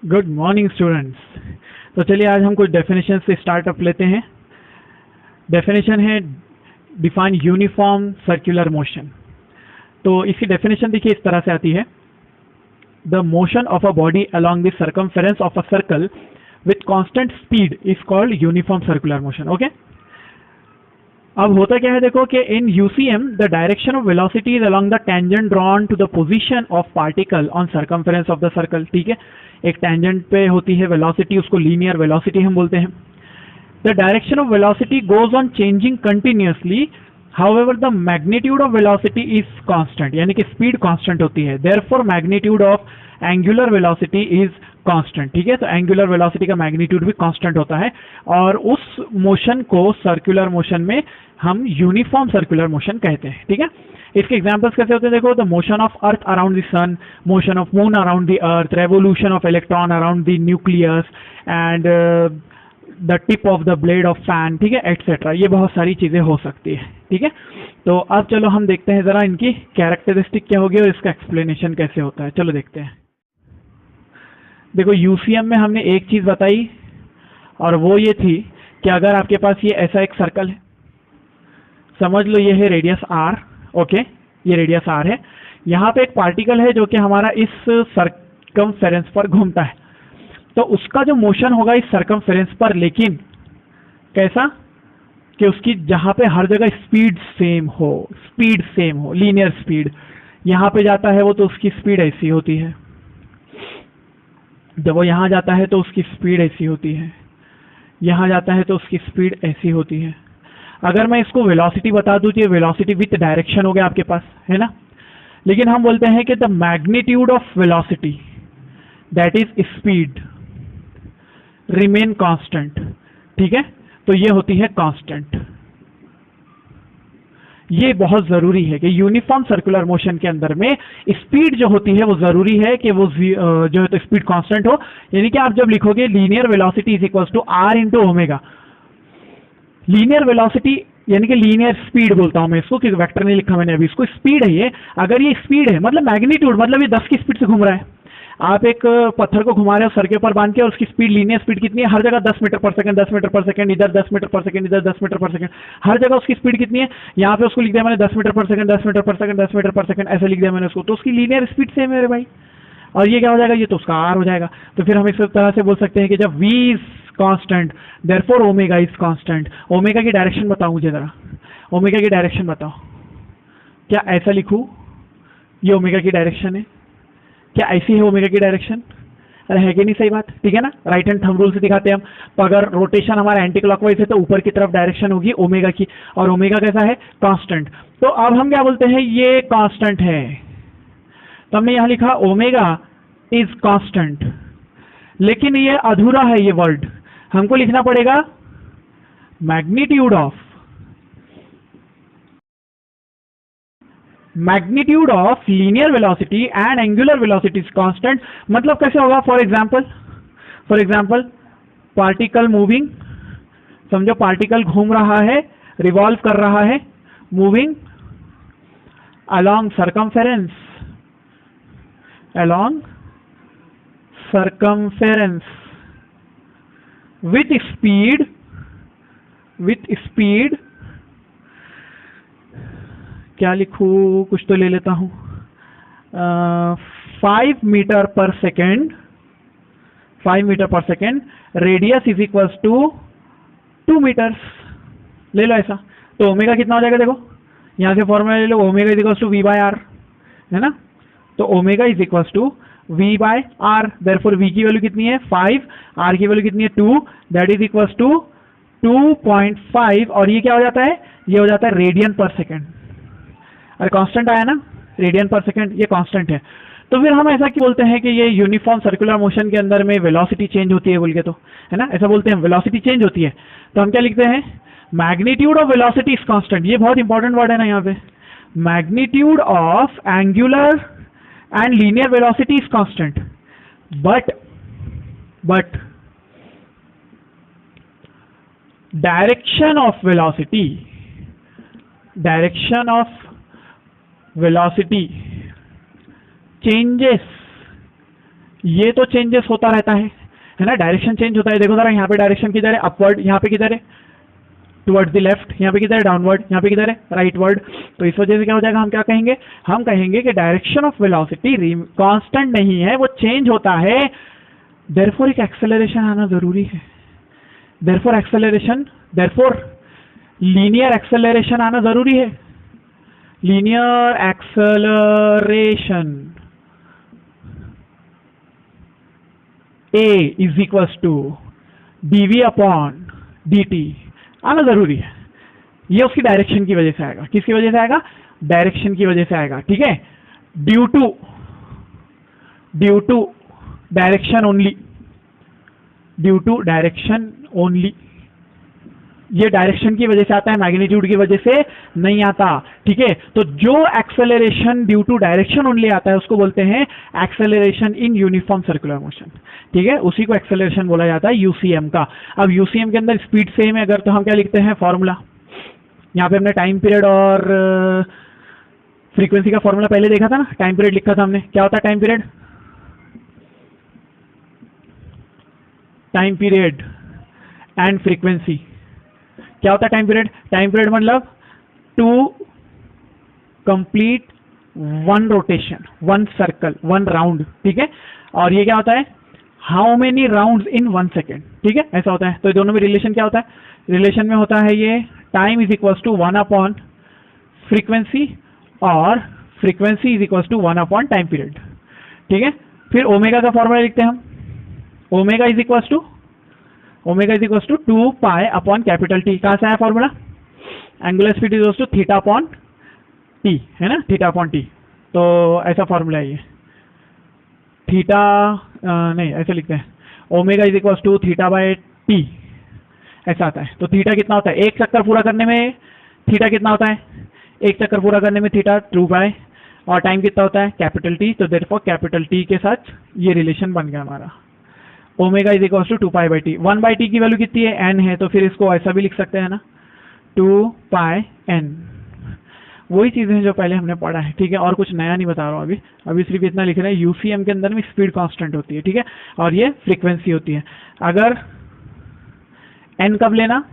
Good morning students. तो चलिए आज हम कुछ डेफिनेशन से स्टार्टअप लेते हैं। डेफिनेशन है डिफाइन यूनिफॉर्म सर्कुलर मोशन। तो इसकी डेफिनेशन देखिए इस तरह से आती है, the motion of a body along the circumference of a circle with constant speed is called uniform circular motion. Okay, अब होता क्या है, देखो कि in UCM the direction of velocity is along the tangent drawn to the position of particle on circumference of the circle. ठीक है, एक tangent पे होती है वेलोसिटी, उसको लीनियर वेलोसिटी हम बोलते हैं। The direction of velocity goes on changing continuously, however the magnitude of velocity is constant, यानी कि स्पीड कांस्टेंट होती है। Therefore magnitude of angular velocity is constant. ठीक है, तो एंगुलर वेलोसिटी का मैग्नीट्यूड भी कांस्टेंट होता है और उस मोशन को सर्कुलर मोशन में हम यूनिफॉर्म सर्कुलर मोशन कहते हैं। ठीक है, इसके एग्जांपल्स कैसे होते हैं, देखो, the motion of earth around the sun, motion of moon around the earth, revolution of electron around the nucleus and the tip of the blade of fan. ठीक है, एटसेट्रा, ये बहुत सारी चीजें हो सकती है। ठीक है, तो अब चलो हम देखते हैं जरा इनकी कैरेक्टरिस्टिक क्या होगी और इसका एक्सप्लेनेशन कैसे होता है। चलो देखते हैं। देखो, यूसीएम में हमने एक चीज बताई और वो ये थी कि अगर आपके पास ये ऐसा एक सर्कल है, समझ लो ये है रेडियस आर। ओके, ये रेडियस आर है, यहाँ पे एक पार्टिकल है जो कि हमारा इस सर्कमफेरेंस पर घूमता है, तो उसका जो मोशन होगा इस सर्कमफेरेंस पर, लेकिन कैसा कि उसकी जहाँ पे हर जगह स्पीड सेम हो, लीनियर स्पीड। यहाँ पे जाता है वो तो उसकी स्पीड ऐसी होती है, जब वो यहाँ जाता है तो उसकी स्पीड ऐसी होती है, यहाँ जाता है तो उसकी स्पीड ऐसी होती है। अगर मैं इसको वेलोसिटी बता दूं तो ये वेलोसिटी विथ डायरेक्शन हो गया आपके पास, है ना। लेकिन हम बोलते हैं कि the magnitude of velocity that is speed remain constant. ठीक है, तो ये होती है कांस्टेंट। ये बहुत जरूरी है कि यूनिफॉर्म सर्कुलर मोशन के अंदर में स्पीड जो होती है वो जरूरी है कि वो जो है तो स्पीड कांस्टेंट हो। यानी कि आप जब लिखोगे linear velocity is equal to R into omega, linear velocity यानी कि लीनियर स्पीड बोलता हूं मैं इसको, कि वेक्टर नहीं लिखा मैंने अभी, इसको स्पीड है ये। अगर ये स्पीड है मतलब मैग्नीट्यूड, मतलब ये 10 की स्पीड से घूम रहा है। आप एक पत्थर को घुमा रहे हो सर के ऊपर बांध के और उसकी स्पीड, लीनियर स्पीड कितनी है, हर जगह 10 मीटर पर सेकंड, 10 मीटर पर सेकंड, इधर 10 मीटर पर सेकंड, इधर 10 मीटर पर सेकंड, हर जगह उसकी स्पीड कितनी है। यहाँ पे उसको लिख दिया मैंने 10 मीटर पर सेकंड, 10 मीटर पर सेकंड, 10 मीटर पर सेकंड, ऐसे लिख दिया मैंने उसको, तो उसकी लीनियर स्पीड सेम है मेरे भाई। और ये क्या हो जाएगा, ये तो उसका आर हो जाएगा। तो फिर हम इस तरह से बोल सकते हैं कि जब v is constant therefore omega is constant. Omega की डायरेक्शन बताओ मुझे जरा, ओमेगा की डायरेक्शन बताओ। क्या ऐसा लिखूं, ये ओमेगा की डायरेक्शन है, क्या ऐसी है ओमेगा की डायरेक्शन? अरे है कि नहीं, सही बात, ठीक है ना। राइट हैंड थंब रूल से दिखाते हैं हम, तो अगर रोटेशन हमारा एंटी क्लॉकवाइज है तो ऊपर की तरफ डायरेक्शन होगी ओमेगा की, और ओमेगा कैसा है, कांस्टेंट। तो अब हम क्या बोलते हैं, ये कांस्टेंट है, तो हमने यहां लिखा ओमेगा इज कांस्टेंट। लेकिन ये अधूरा है ये वर्ड, हमको लिखना पड़ेगा magnitude of linear velocity and angular velocity is constant. मतलब कैसे होगा, फॉर एग्जांपल पार्टिकल मूविंग, समझो पार्टिकल घूम रहा है, रिवॉल्व कर रहा है, moving along circumference with speed क्या लिखूं, कुछ तो ले लेता हूं, 5 मीटर पर second, radius is equal to 2 meters, ले लो ऐसा। तो ओमेगा कितना हो जाएगा, देखो यहां से फॉर्मूला ले लो, omega is equal to V by R, है ना। तो omega is equal to v by R, therefore v की वैल्यू कितनी है 5, r की वैल्यू कितनी है 2, दैट इज इक्वल टू 2.5, और ये क्या हो जाता है, ये हो जाता है रेडियन पर सेकेंड। अरे कांस्टेंट आया ना, रेडियन पर सेकेंड, ये कांस्टेंट है। तो फिर हम ऐसा क्यों बोलते हैं कि ये यूनिफॉर्म सर्कुलर मोशन के अंदर में वेलोसिटी चेंज होती है बोल के, तो है ना, ऐसा बोलते हैं वेलोसिटी चेंज होती है। तो हम क्या लिखते हैं, magnitude of velocity is constant. ये बहुत इंपॉर्टेंट वर्ड है ना यहाँ पे, magnitude of angular and linear velocity is constant, but direction of velocity changes ये तो चेंजेस होता रहता है ना, डायरेक्शन चेंज होता है। देखो जरा यहाँ पे डायरेक्शन किधर है, अपवर्ड, यहाँ पे किधर है टुवर्ड्स द लेफ्ट, यहाँ पे किधर है डाउनवर्ड, यहाँ पे किधर है राइटवर्ड। तो इस वजह से क्या हो जाएगा, हम क्या कहेंगे, हम कहेंगे कि डायरेक्शन ऑफ वेलोसिटी कांस्टेंट नहीं है, वो चेंज होता है। देयरफॉर एक एक्सेलरेशन आना जरूरी है, देयरफॉर लीनियर एक्सेलरेशन आना जरूरी है। Linear acceleration A is equals to dv upon dt आना जरूरी है। ये उसकी डायरेक्शन की वजह से आएगा। किसकी वजह से आएगा, डायरेक्शन की वजह से आएगा, ठीक है। ड्यू टू डायरेक्शन ओनली, ये डायरेक्शन की वजह से आता है, मैग्नीट्यूड की वजह से नहीं आता, ठीक है। तो जो acceleration due to direction only आता है उसको बोलते हैं acceleration in uniform circular motion, ठीक है। उसी को एक्सेलरेशन बोला जाता है यूसीएम का। अब यूसीएम के अंदर स्पीड सेम है अगर, तो हम क्या लिखते हैं फॉर्मूला। यहाँ पे हमने टाइम पीरियड और फ्रीक्वेंसी का फॉर्मूला पहले देखा था ना, टाइम पीरियड लिखा था हमने। क्या होता है टाइम पीरियड एंड फ्रीक्वेंसी। क्या होता है टाइम पीरियड मतलब to complete one rotation, one circle, one round, ठीक है। और ये क्या होता है, how many rounds in 1 second, ठीक है, ऐसा होता है। तो दोनों में रिलेशन क्या होता है, रिलेशन में होता है ये time is equals to 1 upon frequency और frequency is equals to 1 upon time period, ठीक है। फिर ओमेगा का फॉर्मूला लिखते हैं हम, omega is equals to 2 pi upon capital T. कहाँ से आया formula, angular speed is equals to theta upon T, है ना, थीटा अपॉन टी। तो ऐसा फॉर्मूला है ये, थीटा नहीं ऐसे लिखते हैं, omega is equals to theta by T, ऐसा आता है। तो थीटा कितना होता है, एक चक्कर पूरा करने में थीटा कितना होता है, एक चक्कर पूरा करने में थीटा 2 पाई, और टाइम कितना होता है कैपिटल टी। तो देयरफॉर कैपिटल टी के साथ ये रिलेशन बन गया हमारा, omega is equals to 2 pi by T. 1 by T की वैल्यू कितनी है, एन है, तो फिर इसको ऐसा भी लिख सकते हैं ना, 2 पाई एन। वही चीजें जो पहले हमने पढ़ा है, ठीक है, और कुछ नया नहीं बता रहा हूँ अभी सिर्फ इतना लिख रहे हैं। यूसीएम के अंदर में स्पीड कांस्टेंट होती है, ठीक है, और ये फ्रीक्वेंसी होती है। अगर एन कब लेना,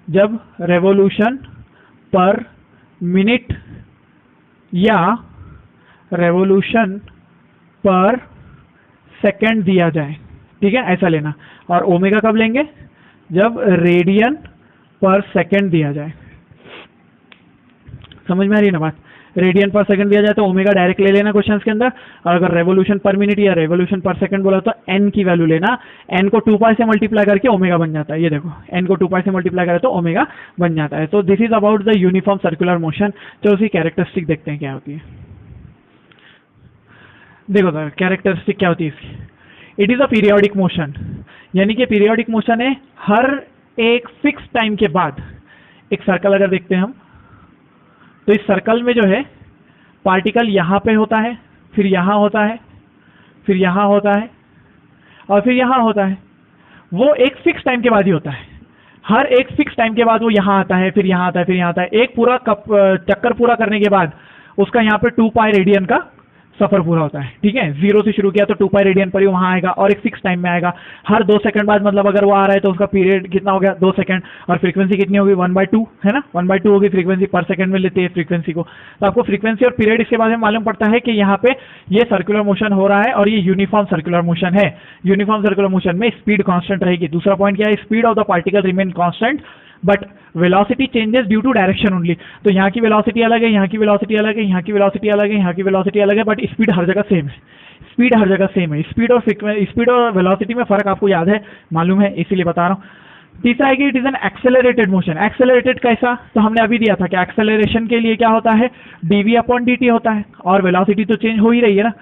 जब रेवोल्यूशन पर मिनट या रेवोल्यूशन पर सेकंड दिया जाए, ठीक है, ऐसा लेना। और ओमेगा कब लेंगे, जब रेडियन पर सेकंड दिया जाए। समझ में आ रही है ना बात, रेडियन पर सेकंड दिया जाए तो ओमेगा डायरेक्ट ले लेना क्वेश्चंस के अंदर, और अगर रेवोल्यूशन पर मिनट या रेवोल्यूशन पर सेकंड बोला तो एन की वैल्यू लेना। एन को 2 पाई से मल्टीप्लाई करके ओमेगा बन जाता है, ये देखो एन को 2 पाई से मल्टीप्लाई करे तो ओमेगा बन जाता है। तो this is about the uniform circular motion. चलो उसकी कैरेक्टरिस्टिक देखते हैं क्या होती है। देखो सर कैरेक्टरिस्टिक क्या होती है इसकी, it is a periodic motion, यानी कि पीरियोडिक मोशन है, हर एक फिक्स टाइम के बाद एक सर्कल अगर देखते हैं हम, तो इस सर्कल में जो है पार्टिकल यहाँ पे होता है, फिर यहाँ होता है, फिर यहाँ होता है, और फिर यहाँ होता है। वो एक फिक्स टाइम के बाद ही होता है, हर एक फिक्स टाइम के बाद वो यहाँ आता है, फिर यहाँ आता है, फिर यहाँ आता है। एक पूरा चक्कर पूरा करने के बाद उसका यहाँ पे 2 पाई रेडियन का सफर पूरा होता है, ठीक है। 0 से शुरू किया तो 2 पाई रेडियन पर ही वहां आएगा, और एक फिक्स टाइम में आएगा। हर 2 सेकंड बाद, मतलब अगर वो आ रहा है तो उसका पीरियड कितना हो गया, 2 सेकंड, और फ्रीक्वेंसी कितनी होगी 1/2, है ना, 1/2 होगी फ्रीक्वेंसी, पर सेकंड में लेते हैं फ्रीक्वेंसी को। तो आपको फ्रीक्वेंसी और पीरियड इसके बाद में मालूम पड़ता है कि यहाँ पे ये सर्कुलर मोशन हो रहा है और ये यूनिफॉर्म सर्कुलर मोशन है। यूनिफॉर्म सर्कुलर मोशन में स्पीड कांस्टेंट रहेगी। दूसरा पॉइंट क्या है, speed of the particle remain constant but velocity changes due to direction only. तो यहाँ की वेलोसिटी अलग है, यहाँ की वेलोसिटी अलग है, यहाँ की वेलोसिटी अलग है, यहाँ की वेलोसिटी अलग है, बट स्पीड हर जगह सेम है। स्पीड हर जगह सेम है। स्पीड और वेलोसिटी में फर्क आपको याद है, मालूम है, इसीलिए बता रहा हूँ। तीसरा है कि it is an accelerated motion. Accelerated कैसा, तो हमने अभी दिया था कि एक्सेलरेशन के लिए क्या होता है, dv अपॉन dt होता है, और वेलोसिटी तो चेंज हो ही रही है ना।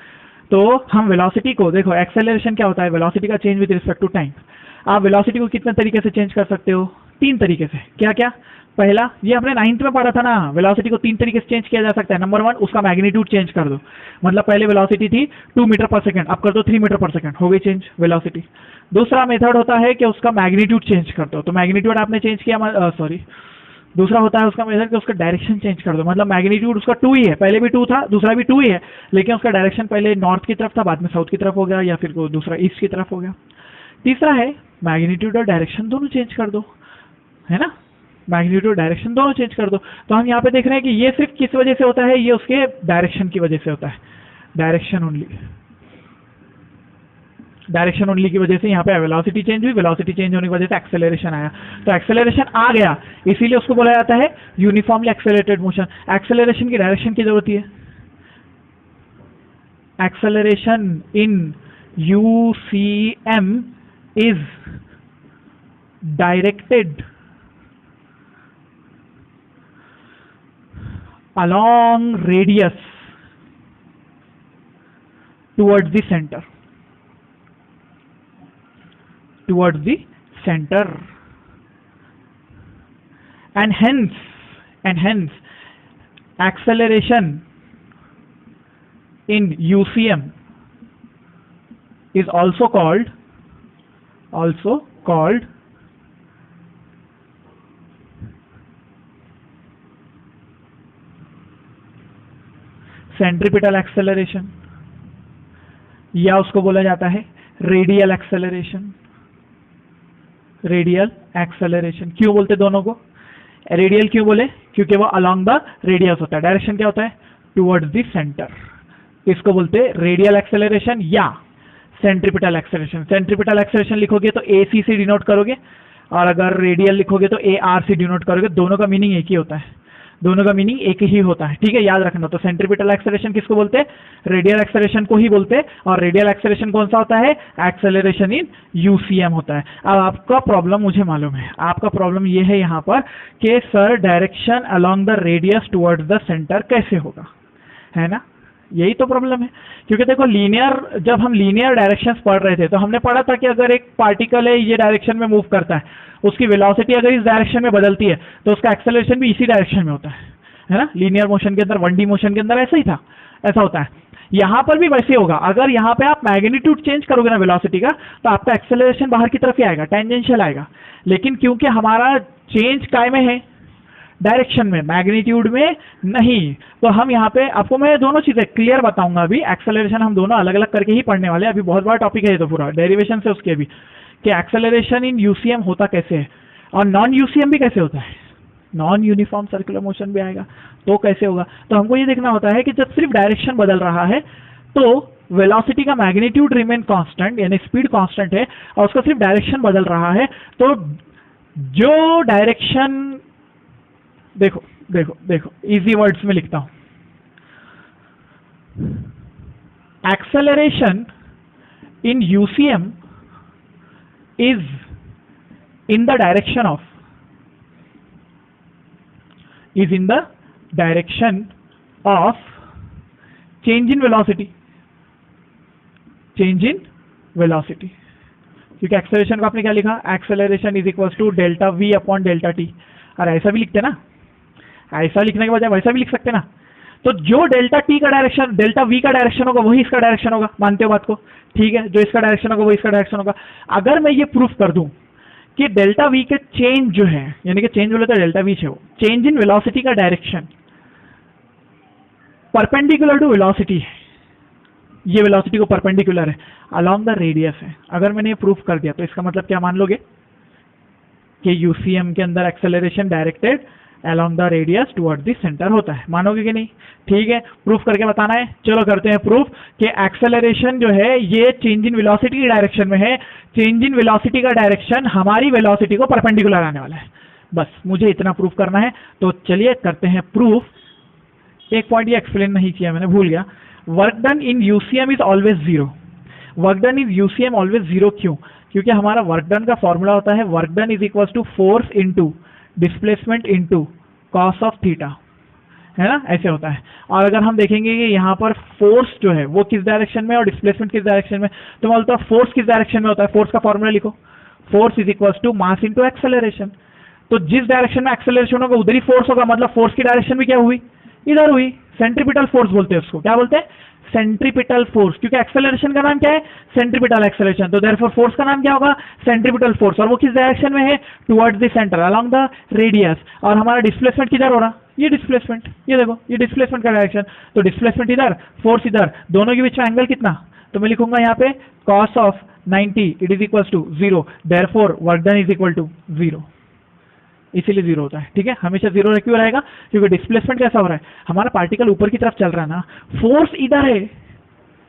तो हम वेलोसिटी को देखो, एक्सेलरेशन क्या होता है, वेलोसिटी का change with respect to time. आप वेलोसिटी को कितने तरीके से चेंज कर सकते हो, 3 तरीके से। क्या क्या, पहला ये अपने 9th में पढ़ा था ना, वेलोसिटी को 3 तरीके से चेंज किया जा सकता है। नंबर 1, उसका मैग्नीट्यूड चेंज कर दो, मतलब पहले वेलोसिटी थी 2 मीटर पर सेकंड, अब कर दो 3 मीटर पर सेकंड, हो गई चेंज वेलोसिटी। दूसरा मेथड होता है कि उसका मैग्नीट्यूड चेंज कर दो। तो मैग्नीट्यूड आपने चेंज किया, दूसरा होता है उसका मेजर कि उसका डायरेक्शन चेंज कर दो, मतलब मैग्नीट्यूड उसका 2 ही है, पहले भी 2 था, दूसरा भी 2 ही है, लेकिन उसका डायरेक्शन पहले नॉर्थ की तरफ था, बाद में साउथ की तरफ हो गया, या फिर दूसरा ईस्ट की तरफ हो गया। तीसरा है मैग्नीट्यूड और डायरेक्शन दोनों चेंज कर दो, है ना, मैग्नीट्यूड डायरेक्शन दोनों चेंज कर दो। तो हम यहाँ पे देख रहे हैं कि ये सिर्फ किस वजह से होता है, ये उसके डायरेक्शन की वजह से होता है, डायरेक्शन ओनली, डायरेक्शन ओनली की वजह से यहाँ पे वेलोसिटी चेंज हुई, वेलोसिटी चेंज होने की वजह से एक्सेलरेशन आया, तो एक्सेलरेशन आ गया, इसीलिए उसको बोला जाता है यूनिफॉर्मली एक्सेलरेटेड मोशन। एक्सेलरेशन की डायरेक्शन की जरूरत है, acceleration in UCM is directed along radius towards the center, towards the center, and hence acceleration in UCM is also called centripetal acceleration, या उसको बोला जाता है रेडियल एक्सेलरेशन। रेडियल एक्सेलरेशन क्यों बोलते दोनों को? रेडियल क्यों बोले? क्योंकि वो अलोंग द रेडियस होता है, डायरेक्शन क्या होता है? टुवर्ड्स द सेंटर, इसको बोलते रेडियल एक्सेलरेशन या सेंट्रीपिटल एक्सेलरेशन। सेंट्रीपिटल एक्सेलरेशन लिखोगे तो AC से डिनोट करोगे, और अगर रेडियल लिखोगे तो AR से डिनोट करोगे, दोनों का मीनिंग एक ही होता है, दोनों का मीनिंग एक ही होता है, ठीक है, याद रखना। तो सेंट्रीपिटल एक्सेलरेशन किसको बोलते हैं? रेडियल एक्सेलरेशन को ही बोलते हैं। और रेडियल एक्सेलरेशन कौन सा होता है? एक्सेलरेशन इन UCM होता है। अब आपका प्रॉब्लम मुझे मालूम है, आपका प्रॉब्लम ये है यहाँ पर कि sir direction along the radius towards the centre कैसे होगा, है ना, यही तो प्रॉब्लम है। क्योंकि देखो लीनियर, जब हम लीनियर डायरेक्शंस पढ़ रहे थे तो हमने पढ़ा था कि अगर एक पार्टिकल है ये डायरेक्शन में मूव करता है, उसकी वेलोसिटी अगर इस डायरेक्शन में बदलती है तो उसका एक्सेलरेशन भी इसी डायरेक्शन में होता है ना। लीनियर मोशन के अंदर, 1D मोशन के अंदर ऐसा ही था, ऐसा होता है। यहाँ पर भी वैसे होगा, अगर यहाँ पे आप मैग्नीट्यूड चेंज करोगे ना वेलोसिटी का, तो आपका एक्सेलरेशन बाहर की तरफ ही आएगा, टेंजेंशियल आएगा। लेकिन क्योंकि हमारा चेंज काय में है? डायरेक्शन में, मैग्नीट्यूड में नहीं। तो हम यहाँ पे आपको मैं दोनों चीजें क्लियर बताऊंगा। अभी एक्सेलरेशन हम दोनों अलग अलग करके ही पढ़ने वाले हैं, अभी बहुत बड़ा टॉपिक है ये तो पूरा, डेरिवेशन से उसके भी, कि एक्सेलरेशन इन UCM होता कैसे है और नॉन UCM भी कैसे होता है, नॉन यूनिफॉर्म सर्कुलर मोशन भी आएगा तो कैसे होगा। तो हमको ये देखना होता है कि जब सिर्फ डायरेक्शन बदल रहा है तो वेलोसिटी का मैग्नीट्यूड रिमेन कांस्टेंट, यानी स्पीड कांस्टेंट है, और उसका सिर्फ डायरेक्शन बदल रहा है, तो जो डायरेक्शन, देखो देखो देखो इजी वर्ड्स में लिखता हूं, acceleration in UCM is in the direction of, is in the direction of change in velocity, change in velocity। क्योंकि एक्सेलरेशन को आपने क्या लिखा? Acceleration is equal to delta V upon delta T। और ऐसा भी लिखते ना, ऐसा लिखने के बजाय वैसा भी लिख सकते ना। तो जो डेल्टा T का डायरेक्शन, डेल्टा V का डायरेक्शन होगा वही इसका डायरेक्शन होगा, मानते हो बात को? ठीक है, जो इसका डायरेक्शन होगा वही इसका डायरेक्शन होगा। अगर मैं ये प्रूफ कर दूं कि डेल्टा V के चेंज जो है, यानी कि चेंज बोले तो डेल्टा V है, वो चेंज इन वेलोसिटी का डायरेक्शन परपेंडिकुलर टू वेलोसिटी है, ये वेलोसिटी को परपेंडिकुलर है, अलोंग द रेडियस है। अगर मैंने ये प्रूफ कर दिया तो इसका मतलब क्या मान लोगे? कि UCM के अंदर acceleration directed along the radius towards the center होता है। मानोगे कि नहीं? ठीक है, प्रूफ करके बताना है। चलो करते हैं प्रूफ कि एक्सेलरेशन जो है ये चेंज इन वेलोसिटी की डायरेक्शन में है, चेंज इन वेलोसिटी का डायरेक्शन हमारी वेलोसिटी को परपेंडिकुलर आने वाला है। बस मुझे इतना प्रूफ करना है, तो चलिए करते हैं प्रूफ। एक पॉइंट ये एक्सप्लेन नहीं किया मैंने, भूल गया। Work done in UCM is always zero. Work done in UCM always zero क्यों? क्योंकि हमारा वर्क डन का फॉर्मूला होता है work done is equal to force into displacement into cos of theta, है ना, ऐसे होता है। और अगर हम देखेंगे कि यहाँ पर फोर्स जो है वो किस डायरेक्शन में और डिस्प्लेसमेंट किस डायरेक्शन में, तो मैं बोलता हूँ फोर्स किस डायरेक्शन में होता है? फोर्स का फॉर्मूला लिखो, force is equal to mass into acceleration. तो जिस डायरेक्शन में एक्सेलरेशन होगा उधर ही फोर्स होगा, मतलब फोर्स की डायरेक्शन भी क्या हुई? इधर हुई। सेंट्रीपिटल फोर्स बोलते हैं उसको, क्या बोलते हैं? सेंट्रीपिटल फोर्स, क्योंकि एक्सेलरेशन का नाम क्या है, सेंट्रीपिटल एक्सेलरेशन, तो देयरफॉर फोर्स का नाम क्या होगा, सेंट्रीपिटल फोर्स, और वो किस डायरेक्शन में है, towards the centre along the radius. और हमारा डिस्प्लेसमेंट किधर हो रहा, ये डिस्प्लेसमेंट, ये देखो ये डिस्प्लेसमेंट का डायरेक्शन, तो डिस्प्लेसमेंट इधर, फोर्स इधर, दोनों के बीच में एंगल कितना, तो मैं लिखूंगा यहाँ पे cos of 90 it is equal to 0, therefore work done is equal to 0, इसीलिए 0 होता है। ठीक है, हमेशा 0 क्यों रहेगा, क्योंकि डिस्प्लेसमेंट कैसा हो रहा है, हमारा पार्टिकल ऊपर की तरफ चल रहा है ना, फोर्स इधर है।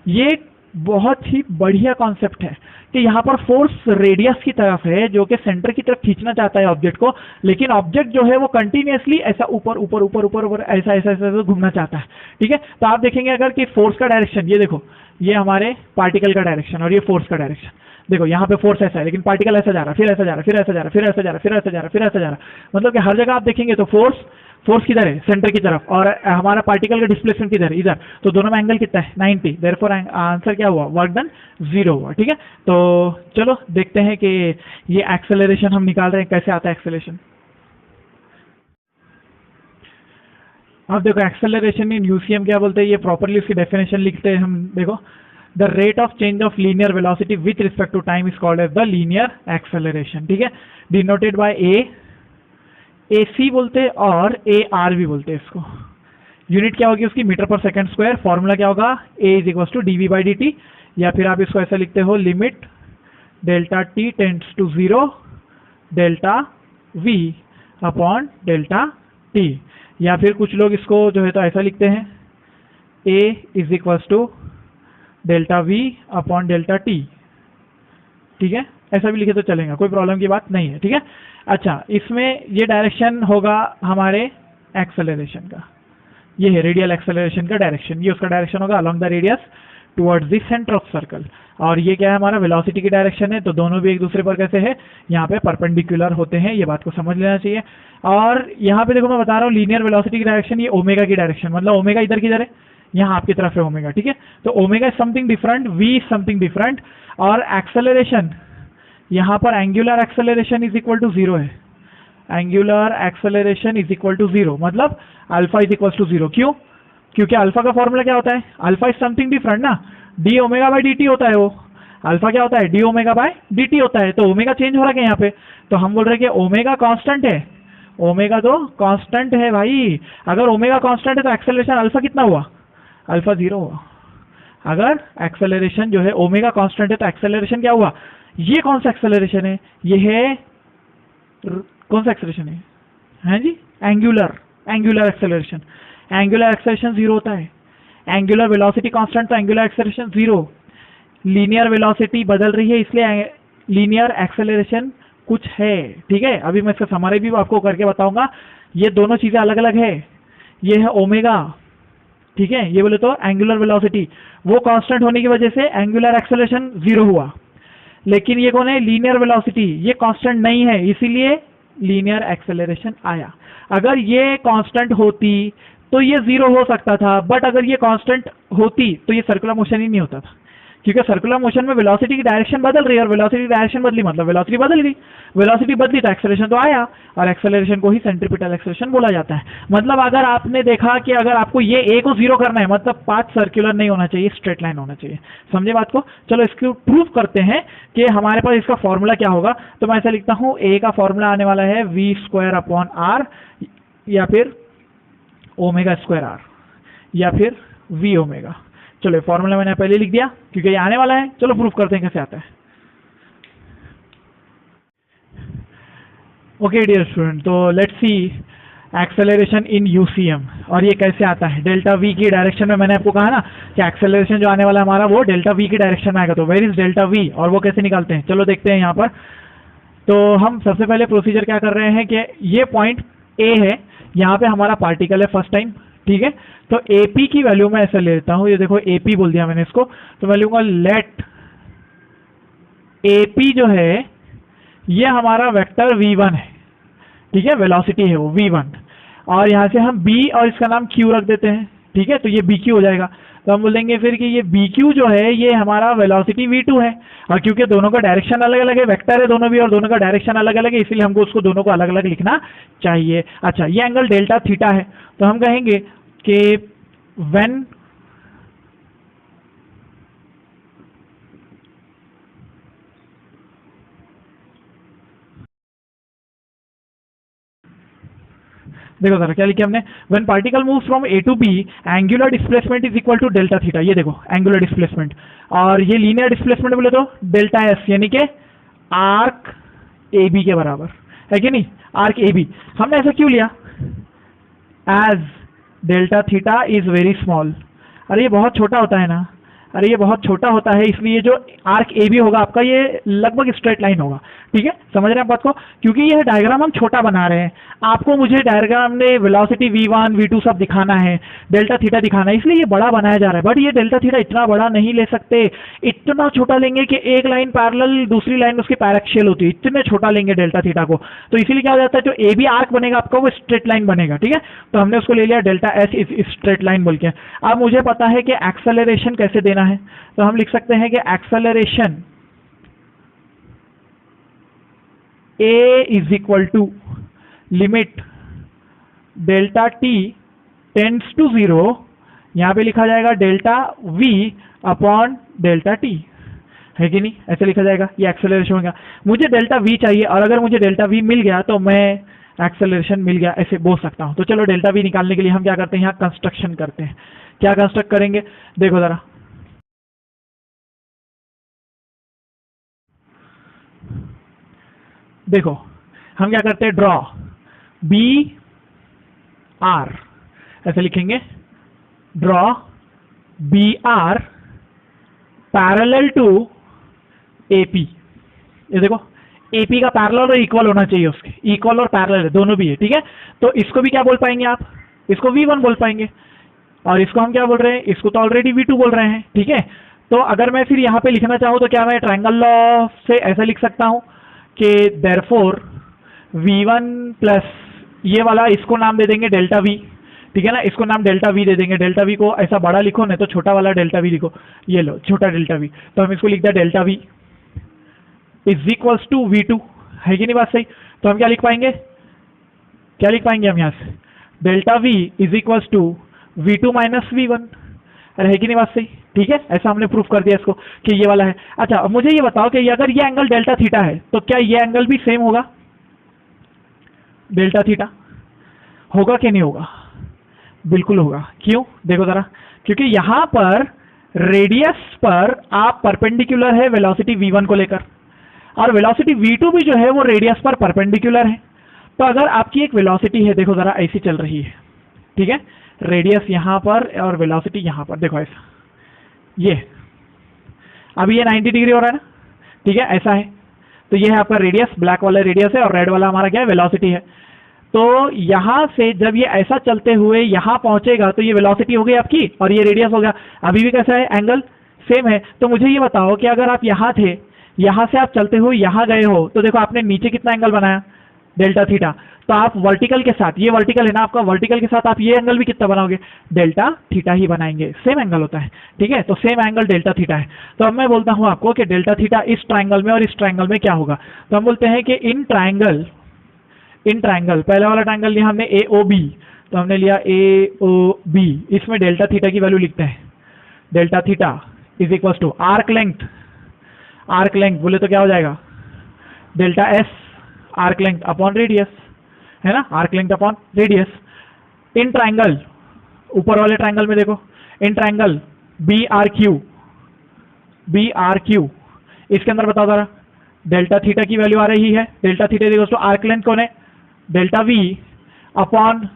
ये बहुत ही बढ़िया कॉन्सेप्ट है कि यहाँ पर फोर्स रेडियस की तरफ है, जो कि सेंटर की तरफ खींचना चाहता है ऑब्जेक्ट को, लेकिन ऑब्जेक्ट जो है वो कंटिन्यूअसली ऐसा ऊपर ऊपर ऊपर ऊपर ऊपर ऐसा ऐसा ऐसा घूमना चाहता है। ठीक है, तो आप देखेंगे अगर कि फोर्स का डायरेक्शन, ये देखो ये हमारे पार्टिकल का डायरेक्शन और ये फोर्स का डायरेक्शन, देखो यहाँ पे फोर्स ऐसा है लेकिन पार्टिकल ऐसा जा रहा है, फिर ऐसा जा रहा है, फिर ऐसा जा रहा है, फिर ऐसा जा रहा है, फिर ऐसा जा रहा है, फिर ऐसा जा रहा है, मतलब कि हर जगह आप देखेंगे तो फोर्स किधर है, सेंटर की तरफ, और हमारा पार्टिकल का डिस्प्लेसमेंट किधर, इधर, तो दोनों में एंगल कितना है, 90, देयरफॉर आंसर क्या हुआ, वर्क डन 0 हुआ। ठीक है, तो चलो देखते हैं कि ये एक्सेलरेशन हम निकाल रहे हैं कैसे आता है एक्सेलरेशन। अब देखो एक्सेलरेशन इन यूसीएम क्या बोलते हैं, ये प्रॉपरली उसकी डेफिनेशन लिखते हैं हम। देखो the rate of change of linear velocity with respect to time is called as the linear acceleration. ठीक है, डिनोटेड बाय ए सी बोलते हैं और ए आर भी बोलते हैं इसको। यूनिट क्या होगी उसकी, मीटर पर सेकंड स्क्वायर। फॉर्मूला क्या होगा, A is equal to D V by D T, या फिर आप इसको ऐसा लिखते हो limit delta T tends to 0 delta V upon delta T, या फिर कुछ लोग इसको जो है तो ऐसा लिखते हैं A is equal to delta V upon delta T. ठीक है, ऐसा भी लिखे तो चलेगा, कोई प्रॉब्लम की बात नहीं है। ठीक है, अच्छा इसमें ये डायरेक्शन होगा हमारे एक्सेलरेशन का, ये है रेडियल एक्सेलरेशन का डायरेक्शन, ये उसका डायरेक्शन होगा along the radius towards the centre of circle. और ये क्या है, हमारा वेलोसिटी की डायरेक्शन है, तो दोनों भी एक दूसरे पर कैसे है, यहाँ पे परपेंडिकुलर होते हैं, ये बात को समझ लेना चाहिए। और यहाँ पे देखो मैं बता रहा हूँ लीनियर वेलोसिटी की डायरेक्शन, ये ओमेगा की डायरेक्शन, मतलब ओमेगा इधर किधर है, यहाँ आपकी तरफ है ओमेगा। ठीक है, तो omega is something different, V is something different, और एक्सेलरेशन यहाँ पर angular acceleration is equal to 0 है, angular acceleration is equal to 0, मतलब अल्फा इज इक्वल टू 0। क्यों, क्योंकि अल्फा का फॉर्मूला क्या होता है, अल्फा इज समथिंग डिफरेंट ना, D omega by D T होता है, वो अल्फा क्या होता है, D omega by D T होता है, तो ओमेगा चेंज हो रहा है यहाँ पे, तो हम बोल रहे हैं कि ओमेगा कांस्टेंट है, ओमेगा तो कांस्टेंट है भाई। अगर ओमेगा कांस्टेंट है तो एक्सेलरेशन अल्फा कितना हुआ, अल्फा 0 हुआ। अगर एक्सेलरेशन जो है ओमेगा कांस्टेंट है तो एक्सेलरेशन क्या हुआ, ये कौन सा एक्सेलरेशन है, ये है कौन सा एक्सेलरेशन है, हैं जी, एंगुलर एक्सेलरेशन। एंगुलर एक्सेलरेशन 0 होता है, एंगुलर वेलोसिटी कांस्टेंट तो एंगुलर एक्सेलरेशन 0। लीनियर वेलोसिटी बदल रही है इसलिए लीनियर एक्सेलरेशन कुछ है। ठीक है, अभी मैं इसका समरी भी आपको करके बताऊंगा, ये दोनों चीजें अलग अलग है, ये है ओमेगा, ठीक है, ये बोले तो एंगुलर वेलोसिटी, वो कांस्टेंट होने की वजह से एंगुलर एक्सेलरेशन 0 हुआ, लेकिन ये कौन है, लीनियर वेलोसिटी, ये कांस्टेंट नहीं है, इसीलिए लीनियर एक्सेलरेशन आया। अगर ये कांस्टेंट होती तो ये 0 हो सकता था, बट अगर ये कांस्टेंट होती तो ये सर्कुलर मोशन ही नहीं होता था, क्योंकि सर्कुलर मोशन में वेलोसिटी की डायरेक्शन बदल रही है, और वेलोसिटी की डायरेक्शन बदली मतलब वेलोसिटी बदल गई, वेलोसिटी बदली तो एक्सेलरेशन तो आया, और एक्सेलरेशन को ही सेंट्रीपिटल एक्सेलरेशन बोला जाता है। मतलब अगर आपने देखा कि अगर आपको ये ए को 0 करना है, मतलब पाथ सर्कुलर नहीं होना चाहिए, स्ट्रेट लाइन होना चाहिए। समझे बात को, चलो इसको प्रूव करते हैं कि हमारे पास इसका फॉर्मूला क्या होगा। तो मैं ऐसा लिखता हूं, ए का फॉर्मूला आने वाला है वी स्क्वायर अपॉन आर, या फिर ओमेगा स्क्वायर आर, या फिर वी ओमेगा। चलो फॉर्मूला मैंने पहले लिख दिया क्योंकि ये आने वाला है, चलो प्रूफ करते हैं कैसे आता है। ओके डियर स्टूडेंट, तो let's see acceleration in UCM, और ये कैसे आता है डेल्टा वी की डायरेक्शन में। मैंने आपको कहा ना कि एक्सेलरेशन जो आने वाला है हमारा वो डेल्टा वी की डायरेक्शन में आएगा, तो वेयर इज डेल्टा वी, और वो कैसे निकालते हैं, चलो देखते हैं यहाँ पर। तो हम सबसे पहले प्रोसीजर क्या कर रहे हैं कि ये पॉइंट ए है, यहाँ पे हमारा पार्टिकल है फर्स्ट टाइम, ठीक है, तो AP की वैल्यू मैं ऐसे ले लेता हूं, ये देखो AP बोल दिया मैंने इसको, तो मैं लूंगा लेट AP जो है ये हमारा वेक्टर V1 है, ठीक है, वेलोसिटी है वो V1, और यहां से हम B और इसका नाम Q रख देते हैं, ठीक है, तो ये BQ हो जाएगा। तो हम बोलेंगे फिर कि ये BQ जो है ये हमारा वेलोसिटी V2 है, और क्योंकि दोनों का डायरेक्शन अलग अलग है, वेक्टर है दोनों भी, और दोनों का डायरेक्शन अलग अलग है, इसीलिए हमको उसको दोनों को अलग अलग लिखना चाहिए। अच्छा, ये एंगल डेल्टा थीटा है, तो हम कहेंगे कि व्हेन देखो जरा क्या लिखा हमने, when particle moves from A to B angular displacement is equal to delta theta. ये देखो एंगुलर डिस्प्लेसमेंट, और ये लीनियर डिस्प्लेसमेंट बोले तो डेल्टा एस, यानी कि आर्क ए बी के बराबर है कि नहीं, आर्क ए बी। हमने ऐसा क्यों लिया, as delta theta is very small. अरे ये बहुत छोटा होता है ना, अरे ये बहुत छोटा होता है, इसलिए जो आर्क ए बी होगा आपका ये लगभग स्ट्रेट लाइन होगा। ठीक है, समझ रहे हैं आप बात को, क्योंकि यह डायग्राम हम छोटा बना रहे हैं, आपको मुझे डायग्राम में वेलोसिटी v1 v2 सब दिखाना है, डेल्टा थीटा दिखाना है, इसलिए ये बड़ा बनाया जा रहा है। बट ये डेल्टा थीटा इतना बड़ा नहीं ले सकते, इतना छोटा लेंगे कि एक लाइन पैरेलल दूसरी लाइन उसकी पैरेक्शियल होती है, इतने छोटा लेंगे डेल्टा थीटा को। तो इसीलिए क्या हो जाता है, जो ए बी आर्क बनेगा आपका वो स्ट्रेट लाइन बनेगा। ठीक है, तो हमने उसको ले लिया delta S is straight line बोल के। अब मुझे पता है कि एक्सेलरेशन कैसे देना है, तो हम लिख सकते हैं कि acceleration a is equal to limit delta t tends to 0, यहां पे लिखा जाएगा delta v upon delta t, है कि नहीं, ऐसे लिखा जाएगा, ये एक्सेलरेशन होगा। मुझे डेल्टा v चाहिए, और अगर मुझे डेल्टा v मिल गया तो मैं एक्सेलरेशन मिल गया ऐसे बोल सकता हूं। तो चलो डेल्टा v निकालने के लिए हम क्या करते हैं, यहाँ कंस्ट्रक्शन करते हैं। क्या कंस्ट्रक्ट करेंगे, देखो जरा, देखो हम क्या करते हैं, ड्रॉ बी आर, ऐसे लिखेंगे, draw B R parallel to AP. ये देखो एपी का पैरेलल और इक्वल होना चाहिए, उसके इक्वल और पैरेलल दोनों भी है। ठीक है, तो इसको भी क्या बोल पाएंगे आप, इसको v1 बोल पाएंगे, और इसको हम क्या बोल रहे हैं, इसको तो ऑलरेडी v2 बोल रहे हैं। ठीक है, तो अगर मैं फिर यहाँ पे लिखना चाहूँ तो क्या मैं ट्रायंगल लॉ से ऐसा लिख सकता हूँ कि देयरफॉर v1 प्लस ये वाला, इसको नाम दे देंगे डेल्टा v। ठीक है ना, इसको नाम डेल्टा v दे देंगे। डेल्टा v को ऐसा बड़ा लिखो, नहीं तो छोटा वाला डेल्टा v लिखो, ये लो छोटा डेल्टा v। तो हम इसको लिख दिया delta v is equals to v2, है कि नहीं बात सही। तो हम क्या लिख पाएंगे, क्या लिख पाएंगे हम यहाँ से, delta v is equals to v2 minus v1, अरे है कि नहीं बात सही। ठीक है, ऐसा हमने प्रूफ कर दिया इसको कि ये वाला है। अच्छा, अब मुझे ये बताओ कि अगर ये एंगल डेल्टा थीटा है तो क्या ये एंगल भी सेम होगा, डेल्टा थीटा होगा कि नहीं होगा, बिल्कुल होगा। क्यों, देखो जरा, क्योंकि यहां पर रेडियस पर आप परपेंडिकुलर है वेलोसिटी v1 को लेकर, और वेलोसिटी v2 भी जो है वो रेडियस पर परपेंडिकुलर है। तो अगर आपकी एक वेलोसिटी है, देखो जरा ऐसी चल रही है, ठीक है, रेडियस यहां पर और वेलोसिटी यहां पर, देखो ऐसा, ये अभी ये 90 डिग्री हो रहा है ना, ठीक है, ऐसा है। तो ये है आपका रेडियस, ब्लैक वाला रेडियस है और रेड वाला हमारा क्या है, वेलोसिटी है। तो यहां से जब ये ऐसा चलते हुए यहां पहुंचेगा तो ये वेलोसिटी हो गई आपकी और ये रेडियस हो गया। अभी भी कैसा है, एंगल सेम है। तो मुझे ये बताओ कि अगर आप यहां थे, यहां से आप चलते हुए यहां गए हो, तो देखो आपने नीचे कितना एंगल बनाया, डेल्टा थीटा। तो आप वर्टिकल के साथ, ये वर्टिकल है ना आपका, वर्टिकल के साथ आप ये एंगल भी कितना बनाओगे, डेल्टा थीटा ही बनाएंगे, सेम एंगल होता है। ठीक है, तो सेम एंगल डेल्टा थीटा है। तो अब मैं बोलता हूं आपको कि डेल्टा थीटा इस ट्राइंगल में और इस ट्राइंगल में क्या होगा। तो हम बोलते हैं कि इन ट्राइंगल, पहला वाला ट्राइंगल लिया हमने AOB, तो हमने लिया AOB, इसमें डेल्टा थीटा की वैल्यू लिखते हैं, delta theta is equal to arc length, arc length बोले तो क्या हो जाएगा, delta S arc length upon radius, है ना, arc length upon radius. In triangle, ऊपर वाले ट्राइंगल में देखो, इन ट्राइंगल BRQ, इसके अंदर बताओ जरा, डेल्टा थीटा की वैल्यू आ रही है, delta theta is equal to arc length कौन है, डेल्टा V अपॉन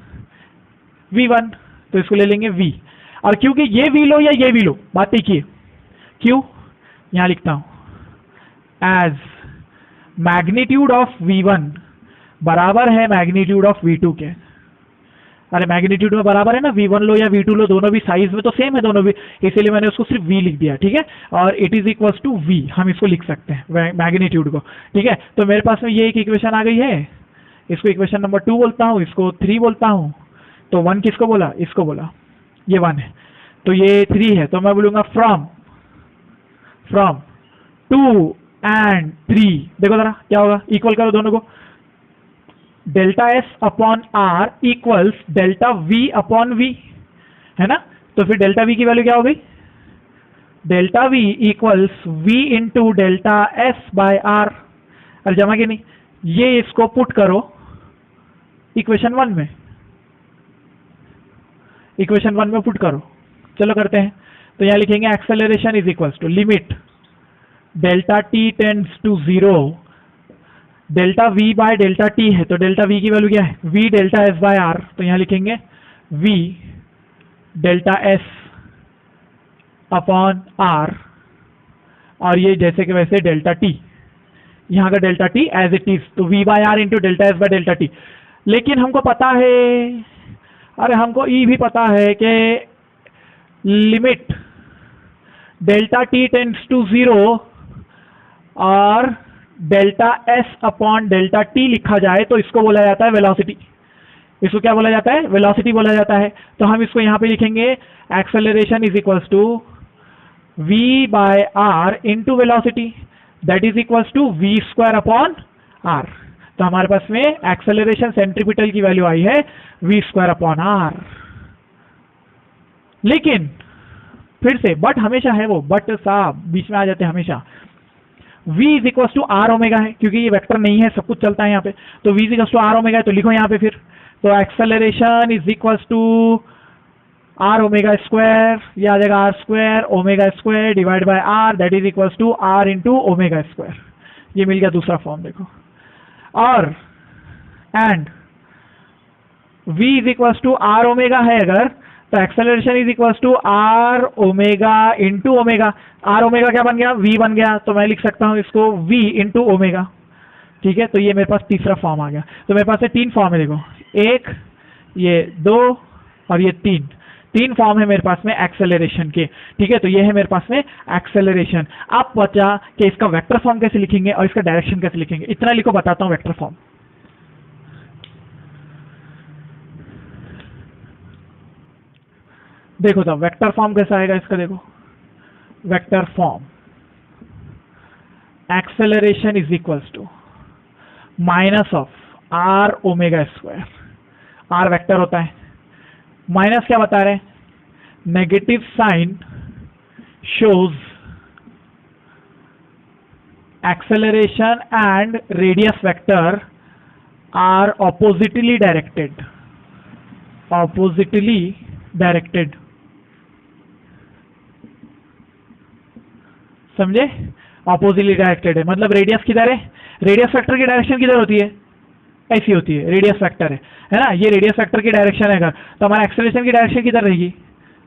V1, तो इसको ले लेंगे V। और क्योंकि ये V लो या ये V लो, बात एक ही है। क्यों, यहां लिखता हूं, एज मैग्नीट्यूड ऑफ V1 बराबर है मैग्नीट्यूड ऑफ V2 के। अरे मैग्नीट्यूड में बराबर है ना, V1 लो या V2 लो, दोनों भी साइज में तो सेम है दोनों भी, इसीलिए मैंने उसको सिर्फ V लिख दिया। ठीक है, और it is equals to V, हम इसको लिख सकते हैं मैग्नीट्यूड को। ठीक है, तो मेरे पास में ये एक इक्वेशन आ गई है, इसको इक्वेशन नंबर 2 बोलता हूं, इसको 3 बोलता हूं। तो 1 किसको बोला, इसको बोला, ये 1 है, तो ये 3 है, तो मैं बोलूंगा फ्रॉम 2 एंड 3, देखो जरा क्या होगा, इक्वल करो दोनों को, delta S upon R equals delta V upon V, है ना। तो फिर डेल्टा V की वैल्यू क्या हो गई, delta V equals V into delta S by R। अरे जमा की नहीं, ये इसको पुट करो इक्वेशन 1 में, इक्वेशन 1 में पुट करो। चलो करते हैं। तो यहाँ लिखेंगे acceleration is equals to limit delta T tends to 0, delta V by delta T है, तो डेल्टा वी की वैल्यू क्या है, V delta S by R. तो यहाँ लिखेंगे V delta S upon R, और ये जैसे कि वैसे डेल्टा टी, यहाँ का delta T as it is, तो V by R into delta S by delta T. लेकिन हमको पता है, अरे हमको ई भी पता है कि limit delta T tends to 0 और delta S upon delta T लिखा जाए तो इसको बोला जाता है वेलोसिटी। इसको क्या बोला जाता है, वेलोसिटी बोला जाता है। तो हम इसको यहां पे लिखेंगे acceleration is equals to V by R into velocity, that is equals to V square upon R. तो हमारे पास में एक्सेलरेशन सेंट्रीपिटल की वैल्यू आई है वी स्क्वायर अपॉन आर। लेकिन फिर से बट हमेशा है, वो बट साहब बीच में आ जाते हैं हमेशा। v is equal to R omega है, क्योंकि ये वेक्टर नहीं है, सब कुछ चलता है यहाँ पे, तो v is equal to R omega है, तो लिखो यहाँ पे फिर। तो acceleration is equal to R omega square, ये आ जाएगा R square omega square divide by R, that is equal to R into omega square. ये मिल गया दूसरा फॉर्म, देखो। और and v is equal to R omega है अगर, तो acceleration is equal to R omega into omega. R omega क्या बन गया, v बन गया, तो मैं लिख सकता हूं इसको v इंटू ओमेगा। ठीक है, तो ये मेरे पास तीसरा फॉर्म आ गया। तो मेरे पास 3 फॉर्म है, देखो, 1, ये 2 और ये 3 फॉर्म है मेरे पास में एक्सेलरेशन के। ठीक है, तो ये है मेरे पास में एक्सेलरेशन। अब बचा कि इसका वेक्टर फॉर्म कैसे लिखेंगे और इसका डायरेक्शन कैसे लिखेंगे। इतना लिखो, बताता हूं वेक्टर फॉर्म। देखो तो वेक्टर फॉर्म कैसा आएगा इसका, देखो vector form acceleration is equals to minus of R omega square. R vector होता है, माइनस क्या बता रहे हैं, negative sign shows acceleration and radius vector R oppositely directed. Oppositely directed, समझे, ऑपोजिटली डायरेक्टेड है, मतलब रेडियस किधर है, रेडियस वेक्टर की डायरेक्शन किधर होती है, ऐसी होती है, रेडियस वेक्टर है ना, ये रेडियस वेक्टर की डायरेक्शन है अगर, तो हमारा एक्सेलरेशन की डायरेक्शन किधर रहेगी,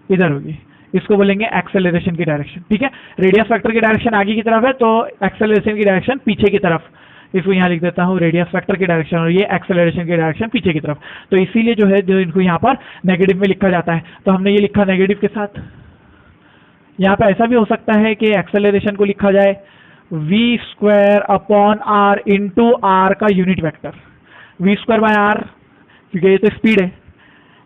इधर होगी। इसको बोलेंगे एक्सेलरेशन की डायरेक्शन। ठीक है, रेडियस वेक्टर की डायरेक्शन आगे की तरफ है, तो एक्सेलरेशन की डायरेक्शन पीछे की तरफ। इसको यहाँ लिख देता हूँ रेडियस वेक्टर की डायरेक्शन, और ये एक्सेलरेशन की डायरेक्शन पीछे की तरफ। तो इसीलिए जो है, जो इनको यहाँ पर नेगेटिव में लिखा जाता है, तो हमने ये लिखा नेगेटिव के साथ। यहाँ पे ऐसा भी हो सकता है कि एक्सेलरेशन को लिखा जाए v square upon R into R का unit vector, v square by R, क्योंकि ये तो स्पीड है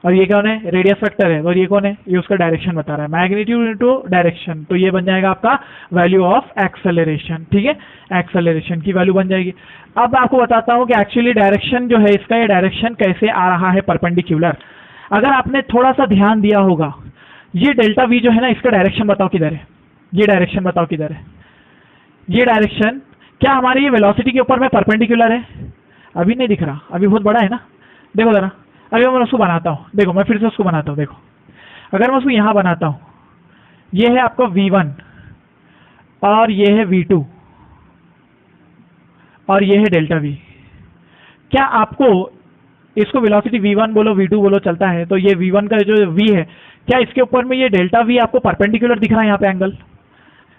और ये कौन है, रेडियस वेक्टर है, और ये कौन है, ये उसका डायरेक्शन बता रहा है, मैग्नीट्यूड इंटू डायरेक्शन। तो ये बन जाएगा आपका वैल्यू ऑफ एक्सेलरेशन। ठीक है, एक्सेलरेशन की वैल्यू बन जाएगी। अब मैं आपको बताता हूँ कि एक्चुअली डायरेक्शन जो है इसका, ये डायरेक्शन कैसे आ रहा है परपेंडिकुलर। अगर आपने थोड़ा सा ध्यान दिया होगा, ये डेल्टा वी जो है ना, इसका डायरेक्शन बताओ किधर है, ये डायरेक्शन बताओ किधर है। ये डायरेक्शन क्या हमारी ये वेलोसिटी के ऊपर में परपेंडिकुलर है, अभी नहीं दिख रहा, अभी बहुत बड़ा है ना। देखो जरा, अभी मैं उसको बनाता हूँ, देखो मैं फिर से उसको बनाता हूँ। देखो, अगर मैं उसको यहाँ बनाता हूँ, ये है आपका V1 और ये है V2 और ये है डेल्टा V। क्या आपको इसको वेलोसिटी V1 बोलो V2 बोलो चलता है, तो ये V1 का जो V है, क्या इसके ऊपर में ये डेल्टा V आपको परपेंडिकुलर दिख रहा है यहाँ पे एंगल,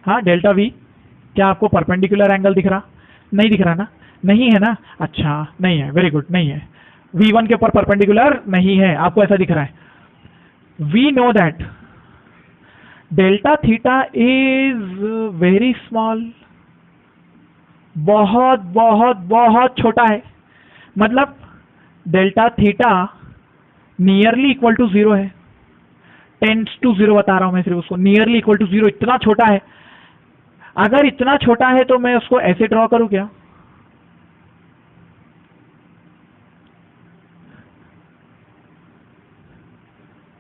हाँ डेल्टा V क्या आपको परपेंडिकुलर एंगल दिख रहा, नहीं दिख रहा ना, नहीं है ना, अच्छा नहीं है, वेरी गुड, नहीं है, V1 के ऊपर परपेंडिकुलर नहीं है, आपको ऐसा दिख रहा है। We know that delta theta is very small, बहुत बहुत बहुत छोटा है, मतलब delta theta nearly equal to 0 है, टेंड्स टू 0 बता रहा हूं मैं सिर्फ उसको, नियरली इक्वल टू 0, इतना छोटा है। अगर इतना छोटा है तो मैं उसको ऐसे ड्रॉ करूं क्या,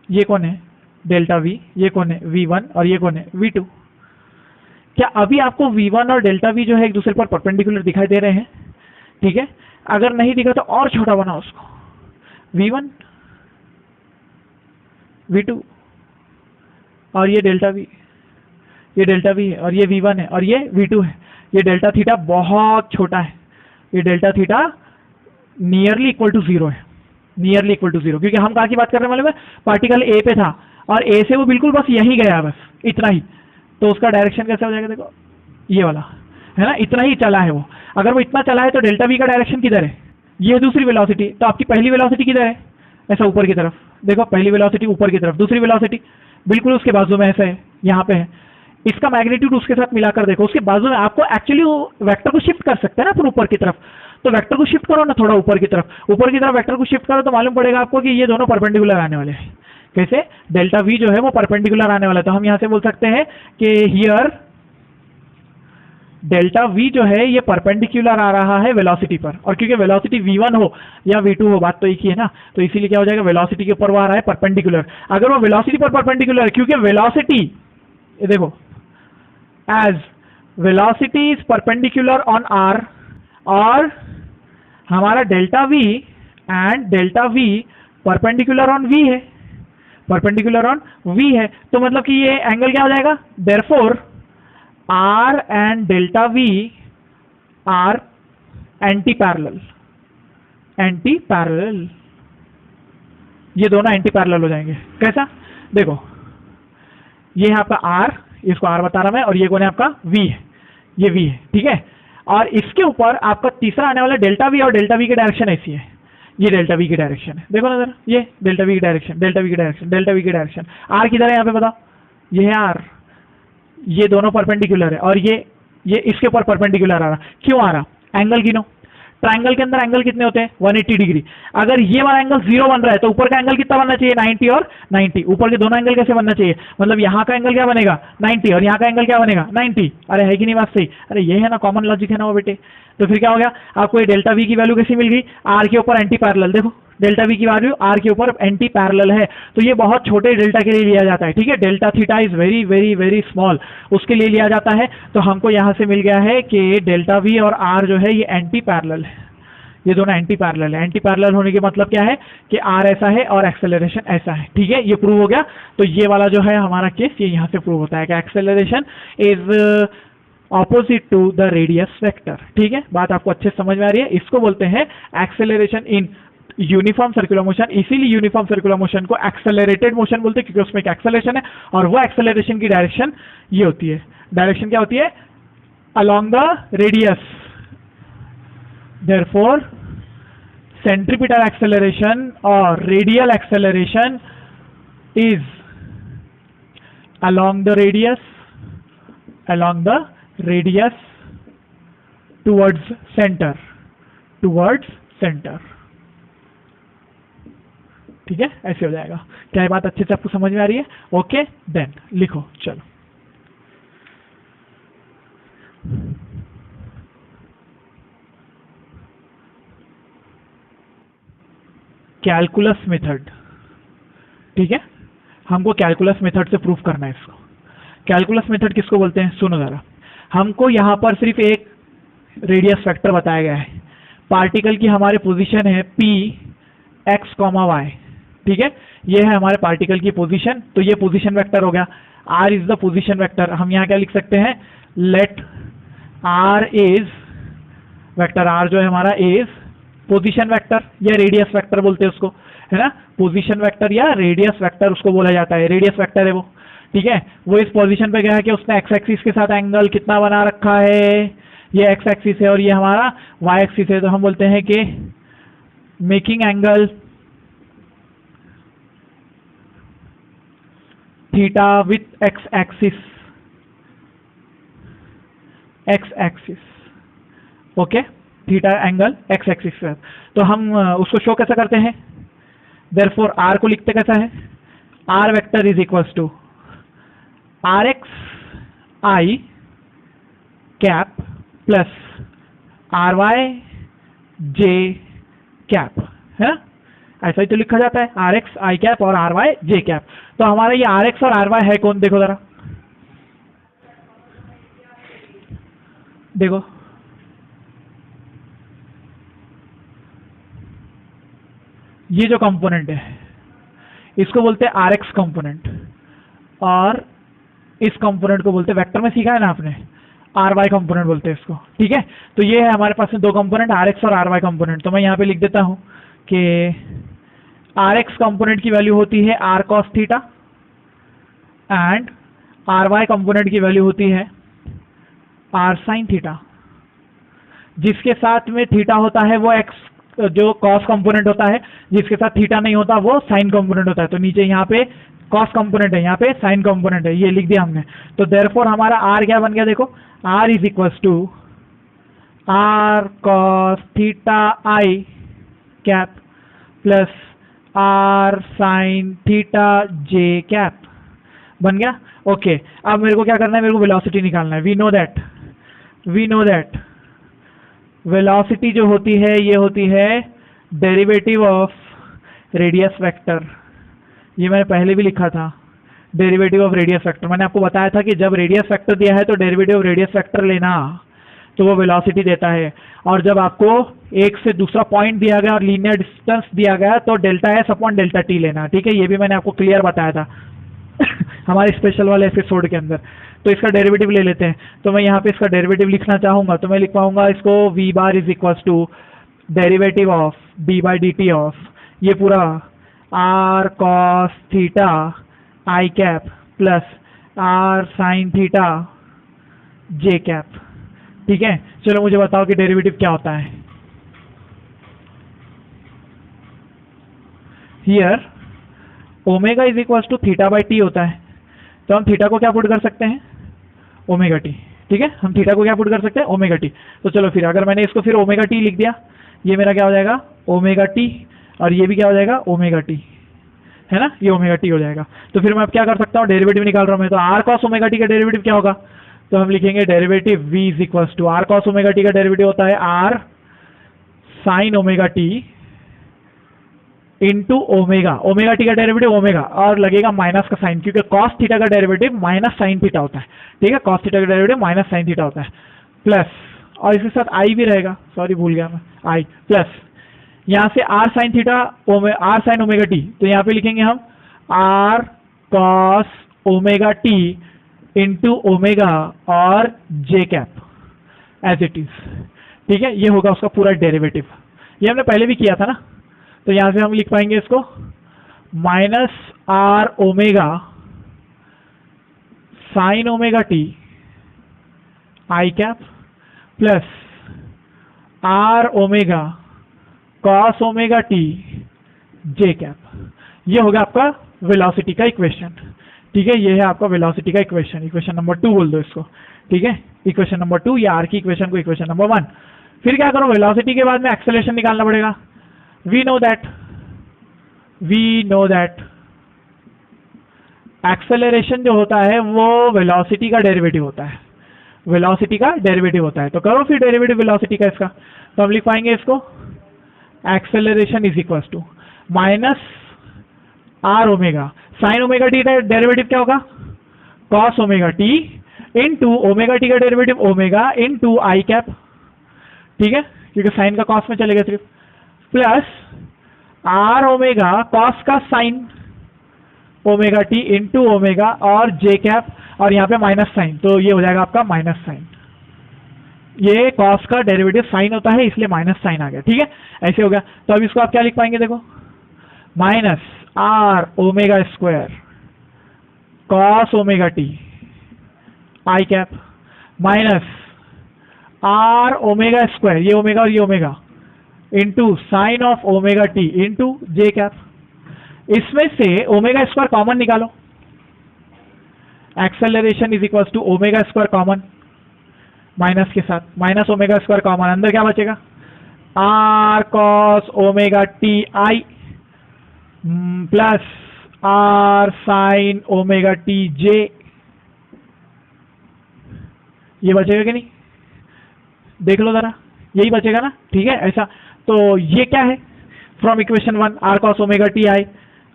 ये कौन है डेल्टा V, ये कौन है V1 और ये कौन है V2। क्या अभी आपको V1 और डेल्टा V जो है एक दूसरे पर परपेंडिकुलर दिखाई दे रहे हैं, ठीक है। अगर नहीं दिखा तो और छोटा बना उसको, V1 V2 और ये डेल्टा V, ये डेल्टा V है और ये V1 है और ये V2 है। ये डेल्टा थीटा बहुत छोटा है, ये delta theta nearly equal to 0 है, नियरली इक्वल टू 0, क्योंकि हम कहाँ की बात कर रहे हैं मालूम है? पार्टिकल ए पे था और ए से वो बिल्कुल बस यहीं गया, बस इतना ही। तो उसका डायरेक्शन कैसे हो जाएगा? देखो ये वाला है ना, इतना ही चला है वो। अगर वो इतना चला है तो डेल्टा V का डायरेक्शन किधर है? ये दूसरी वेलोसिटी। तो आपकी पहली वेलोसिटी किधर है? ऐसा ऊपर की तरफ। देखो पहली वेलोसिटी ऊपर की तरफ, दूसरी वेलोसिटी बिल्कुल उसके बाजू में ऐसा है, यहाँ पे है। इसका मैग्नीट्यूड उसके साथ मिलाकर देखो, उसके बाजू में। आपको एक्चुअली वो वेक्टर को शिफ्ट कर सकते हैं ना अपन ऊपर की तरफ, तो वेक्टर को शिफ्ट करो ना थोड़ा ऊपर की तरफ। ऊपर की तरफ वेक्टर को शिफ्ट करो तो मालूम पड़ेगा आपको कि ये दोनों परपेंडिकुलर आने वाले हैं। कैसे? डेल्टा V जो है वो परपेंडिकुलर आने वाला है। तो हम यहाँ से बोल सकते हैं कि हियर डेल्टा V जो है ये परपेंडिकुलर आ रहा है वेलोसिटी पर, और क्योंकि वेलोसिटी V1 हो या V2 हो, बात तो एक ही है ना, तो इसीलिए क्या हो जाएगा? वेलोसिटी के ऊपर वो आ रहा है परपेंडिकुलर। अगर वो वेलोसिटी पर परपेंडिकुलर है, क्योंकि वेलोसिटी, ये देखो, as velocity is perpendicular on R और हमारा delta V and delta V perpendicular on V है, परपेंडिकुलर ऑन V है। तो मतलब कि ये एंगल क्या हो जाएगा? Therefore R and delta V are anti parallel, anti parallel, ये दोनों एंटी पैरेलल हो जाएंगे। कैसा? देखो ये है आपका R, इसको R बता रहा मैं, और ये कौन है आपका? V है, ये V है, ठीक है। और इसके ऊपर आपका तीसरा आने वाला डेल्टा V, और डेल्टा V की डायरेक्शन ऐसी है, ये डेल्टा V की डायरेक्शन है। देखो ना जरा, ये डेल्टा V की डायरेक्शन, डेल्टा V की डायरेक्शन, डेल्टा V की डायरेक्शन। R किधर है यहाँ पे बताओ? ये है R, ये दोनों परपेंडिकुलर है और ये इसके ऊपर परपेंडिकुलर आ रहा। क्यों आ रहा? एंगल गिनो। ट्रायंगल के अंदर एंगल कितने होते हैं? 180 डिग्री। अगर ये वाला एंगल 0 बन रहा है तो ऊपर का एंगल कितना बनना चाहिए? 90 और 90। ऊपर के दोनों एंगल कैसे बनना चाहिए? मतलब यहाँ का एंगल क्या बनेगा? 90, और यहाँ का एंगल क्या बनेगा? 90। अरे है कि नहीं बात सही? अरे ये है ना, कॉमन लॉजिक है ना वो बेटे। तो फिर क्या हो गया? आपको ये डेल्टा V की वैल्यू कैसी मिल गई? R के ऊपर एंटी पैरेलल। देखो डेल्टा V की वैल्यू R के ऊपर एंटी पैरेलल है, तो ये बहुत छोटे डेल्टा के लिए लिया जाता है, ठीक है। Delta theta is very very very small, उसके लिए लिया जाता है। तो हमको यहाँ से मिल गया है कि डेल्टा V और R जो है ये एंटी पैरेलल है, ये दोनों एंटी पैरेलल है। एंटी पैरेलल होने के मतलब क्या है कि R ऐसा है और एक्सेलरेशन ऐसा है, ठीक है। ये प्रूव हो गया। तो ये वाला जो है हमारा केस, ये यहाँ से प्रूव होता है कि acceleration is opposite to the radius vector, ठीक है। बात आपको अच्छे समझ में आ रही है? इसको बोलते हैं acceleration in uniform circular motion. इसीलिए यूनिफॉर्म सर्कुलर मोशन को एक्सेलरेटेड मोशन बोलते हैं, क्योंकि उसमें एक एक्सेलरेशन है और वो एक्सेलरेशन की डायरेक्शन ये होती है। डायरेक्शन क्या होती है? Along the radius. Therefore, centripetal acceleration or radial acceleration is along the radius towards center, ठीक है। ऐसे हो जाएगा। क्या ये बात अच्छे से आपको समझ में आ रही है? ओके, देन लिखो, चलो। कैलकुलस मेथड, ठीक है। हमको कैलकुलस मेथड से प्रूफ करना है इसको। कैलकुलस मेथड किसको बोलते हैं? सुनो जरा, हमको यहाँ पर सिर्फ एक रेडियस वेक्टर बताया गया है। पार्टिकल की हमारी पोजीशन है P x, y, ठीक है। ये है हमारे पार्टिकल की पोजीशन, तो ये पोजीशन वेक्टर हो गया। R is the position vector. हम यहाँ क्या लिख सकते हैं? Let R is vector, R जो है हमारा इज पोजीशन वेक्टर या रेडियस वेक्टर बोलते हैं उसको, है ना। पोजीशन वेक्टर या रेडियस वेक्टर उसको बोला जाता है, रेडियस वेक्टर है वो, ठीक है। वो इस पोजीशन पे गया है कि उसने एक्स एक्सिस के साथ एंगल कितना बना रखा है? ये एक्स एक्सिस है और ये हमारा वाई एक्सिस है। तो हम बोलते हैं कि making angle theta with x axis, okay, theta angle x axis पे। तो हम उसको शो कैसे करते हैं? देयरफॉर R को लिखते कैसा है? R vector is equals to RX I cap plus RY J cap, है ना। ऐसा ही तो लिखा जाता है, RX I कैप और RY J कैप। तो हमारा ये RX और RY है कौन? देखो जरा, देखो ये जो कंपोनेंट है इसको बोलते हैं आर एक्स कंपोनेंट, और इस कंपोनेंट को बोलते हैं, वेक्टर में सीखा है ना आपने, आर वाई कंपोनेंट बोलते हैं इसको। ठीक है, तो ये है हमारे पास में दो कंपोनेंट, आर एक्स और आर वाई कंपोनेंट। तो मैं यहाँ पे लिख देता हूँ कि आर एक्स कंपोनेंट की वैल्यू होती है R cos theta, and R Y component की वैल्यू होती है आर साइन थीटा। जिसके साथ में थीटा होता है वो एक्स जो कॉस कंपोनेंट होता है, जिसके साथ थीटा नहीं होता वो साइन कंपोनेंट होता है। तो नीचे यहाँ पे कॉस कंपोनेंट है, यहाँ पे साइन कंपोनेंट है, ये लिख दिया हमने। तो देयरफॉर हमारा आर क्या बन गया, देखो R is equals to R cos theta I cap plus R sine theta J cap बन गया। ओके, अब मेरे को क्या करना है, मेरे को वेलोसिटी निकालना है। वी नो दैट वेलोसिटी जो होती है ये होती है डेरिवेटिव ऑफ रेडियस वेक्टर। ये मैंने पहले भी लिखा था, डेरिवेटिव ऑफ रेडियस वेक्टर। मैंने आपको बताया था कि जब रेडियस वेक्टर दिया है तो डेरिवेटिव ऑफ रेडियस वेक्टर लेना, तो वो वेलोसिटी देता है। और जब आपको एक से दूसरा पॉइंट दिया गया और लीनियर डिस्टेंस दिया गया तो delta S upon delta T लेना। ठीक है, ये भी मैंने आपको क्लियर बताया था हमारे स्पेशल वाले एपिसोड के अंदर। तो इसका डेरिवेटिव ले लेते हैं। तो मैं यहाँ पे इसका डेरिवेटिव लिखना चाहूंगा, तो मैं लिख पाऊंगा इसको v bar is equal to derivative of D by D T of ये पूरा R cos theta I cap plus R sine theta J cap. ठीक है, चलो मुझे बताओ कि डेरिवेटिव क्या होता है। Here omega is equal to theta by T होता है, तो हम थीटा को क्या पुट कर सकते हैं, ओमेगा टी। ठीक है, हम थीटा को क्या पुट कर सकते हैं, ओमेगा टी। तो चलो फिर अगर मैंने इसको फिर ओमेगा टी लिख दिया, ये मेरा क्या हो जाएगा ओमेगा टी, और ये भी क्या हो जाएगा ओमेगा टी, है ना, ये ओमेगा टी हो जाएगा। तो फिर मैं अब क्या कर सकता हूँ, डेरिवेटिव निकाल रहा हूँ मैं, तो आर कॉस ओमेगा टी का डेरिवेटिव क्या होगा, तो हम लिखेंगे derivative v is equal to R cos omega T का डेरिवेटिव होता है R sine omega T into omega, omega T का डेरिवेटिव ओमेगा और लगेगा माइनस का साइन, क्योंकि कॉस थीटा का डेरिवेटिव माइनस साइन थीटा होता है। ठीक है, कॉस थीटा का डेरिवेटिव माइनस साइन थीटा होता है, प्लस और इसके साथ आई भी रहेगा, सॉरी भूल गया मैं, आई प्लस यहाँ से R sine theta R sine omega T, तो यहाँ पे लिखेंगे हम R cos omega T into omega और J cap as it is. ठीक है, ये होगा उसका पूरा डेरिवेटिव, ये हमने पहले भी किया था ना। तो यहां से हम लिख पाएंगे इसको minus R omega sine omega T I cap plus R omega cos omega T J cap. ये होगा आपका वेलोसिटी का इक्वेशन। ठीक है, ये है आपका वेलोसिटी का इक्वेशन, इक्वेशन नंबर 2 बोल दो इसको। ठीक है, इक्वेशन नंबर 2 या आर की इक्वेशन को इक्वेशन नंबर 1। फिर क्या करो, वेलोसिटी के बाद में एक्सेलरेशन निकालना पड़ेगा। we know that एक्सेलरेशन जो होता है वो वेलोसिटी का डेरिवेटिव होता है, वेलोसिटी का डेरिवेटिव होता है। तो करो फिर डेरिवेटिव वेलोसिटी का इसका, तो हम लिख पाएंगे इसको acceleration is equal to minus R omega sine omega T का डेरिवेटिव क्या होगा, cos omega T into omega T का derivative omega into I cap. ठीक है, क्योंकि साइन का कॉस में चलेगा सिर्फ, प्लस आर ओमेगा कॉस का sine omega T into omega और जे कैप, और यहाँ पे माइनस साइन, तो ये हो जाएगा आपका माइनस साइन। ये कॉस का डेरिवेटिव साइन होता है इसलिए माइनस साइन आ गया। ठीक है, ऐसे हो गया। तो अब इसको आप क्या लिख पाएंगे, देखो minus R omega square cos omega T I cap minus R omega square, ये ओमेगा और ये omega, into sine of omega T into J cap. इसमें से ओमेगा स्क्वायर कॉमन निकालो, acceleration is equal to omega square common minus के साथ, minus omega square common, अंदर क्या बचेगा R cos omega T I plus R sine omega T J, ये बचेगा कि नहीं, देख लो जरा, यही बचेगा ना। ठीक है, ऐसा। तो ये क्या है, from equation 1 R cos omega T I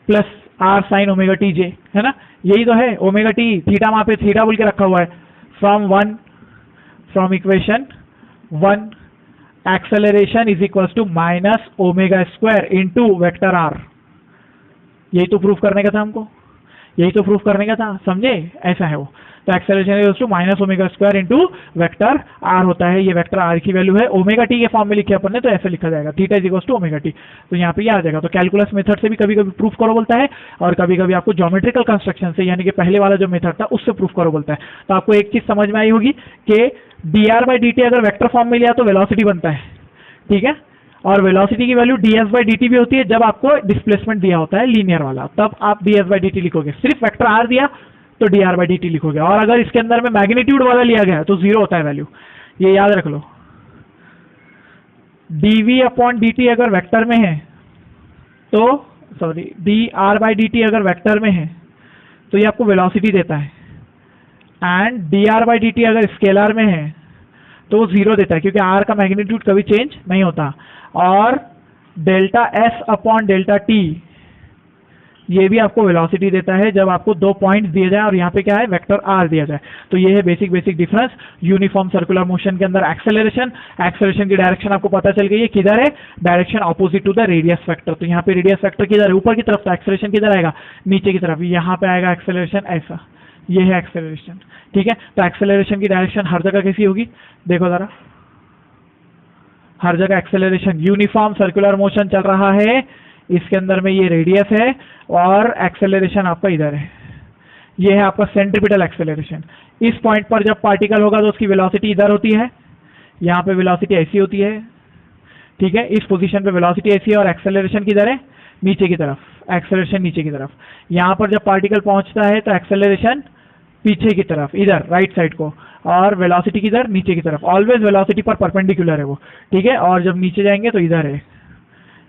plus R sine omega T J, है ना, यही तो है। ओमेगा टी थीटा वहां पे थीटा बोल के रखा हुआ है। From equation 1 acceleration is equal to minus omega square into vector R यही तो प्रूफ करने का था हमको, यही तो प्रूफ करने का था, समझे? ऐसा है वो। तो acceleration is to minus omega square into vector R होता है, ये वेक्टर आर की वैल्यू है, ओमेगा टी के फॉर्म में लिखे अपन ने तो ऐसे लिखा जाएगा, theta is equal to omega T. तो यहाँ पे ये आ जाएगा। तो कैलकुलस मेथड से भी कभी कभी प्रूफ करो बोलता है, और कभी कभी आपको ज्योमेट्रिकल कंस्ट्रक्शन से, यानी कि पहले वाला जो मेथड था उससे प्रूफ करो बोलता है। तो आपको एक चीज समझ में आई होगी कि dr बाई dt अगर वेक्टर फॉर्म में लिया तो वेलोसिटी बनता है, ठीक है, और वेलोसिटी की वैल्यू ds बाई dt भी होती है जब आपको डिस्प्लेसमेंट दिया होता है लीनियर वाला, तब आप ds बाई dt लिखोगे। सिर्फ वेक्टर r दिया तो dr बाई dt लिखोगे, और अगर इसके अंदर में मैग्नीट्यूड वाला लिया गया तो जीरो होता है वैल्यू, ये याद रख लो। dv अपॉन dt अगर वेक्टर में है तो सॉरी dr बाई dt अगर वेक्टर में है तो ये आपको वेलोसिटी देता है, एंड dr बाई dt अगर स्केलर में है तो वो जीरो देता है, क्योंकि r का मैग्नीट्यूड कभी चेंज नहीं होता। और delta s upon delta t ये भी आपको वेलोसिटी देता है जब आपको दो पॉइंट्स दिए जाए और यहाँ पे क्या है, वेक्टर r दिया जाए। तो ये है basic difference uniform circular motion के अंदर। एक्सेलरेशन की डायरेक्शन आपको पता चल गई है, किधर है, direction opposite to the radius vector. तो यहाँ पे रेडियस वेक्टर किधर है, ऊपर की तरफ, तो एक्सेलरेशन किधर आएगा, नीचे की तरफ, यहाँ पे आएगा एक्सेलरेशन ऐसा, ये है एक्सेलरेशन, ठीक है। तो एक्सेलरेशन की डायरेक्शन हर जगह कैसी होगी, देखो जरा, हर जगह एक्सेलरेशन यूनिफॉर्म सर्कुलर मोशन चल रहा है, इसके अंदर में ये रेडियस है और एक्सेलरेशन आपका इधर है, ये है आपका सेंट्रीपिटल एक्सेलरेशन। इस पॉइंट पर जब पार्टिकल होगा तो उसकी वेलोसिटी इधर होती है, यहाँ पे वेलोसिटी ऐसी होती है, ठीक है, इस पोजीशन पे वेलोसिटी ऐसी है, और एक्सेलरेशन किधर है, नीचे की तरफ, एक्सेलरेशन नीचे की तरफ। यहाँ पर जब पार्टिकल पहुंचता है तो एक्सेलरेशन पीछे की तरफ, इधर राइट साइड को, और वेलोसिटी किधर, नीचे की तरफ। ऑलवेज वेलोसिटी पर परपेंडिकुलर है वो, ठीक है। और जब नीचे जाएंगे तो इधर है,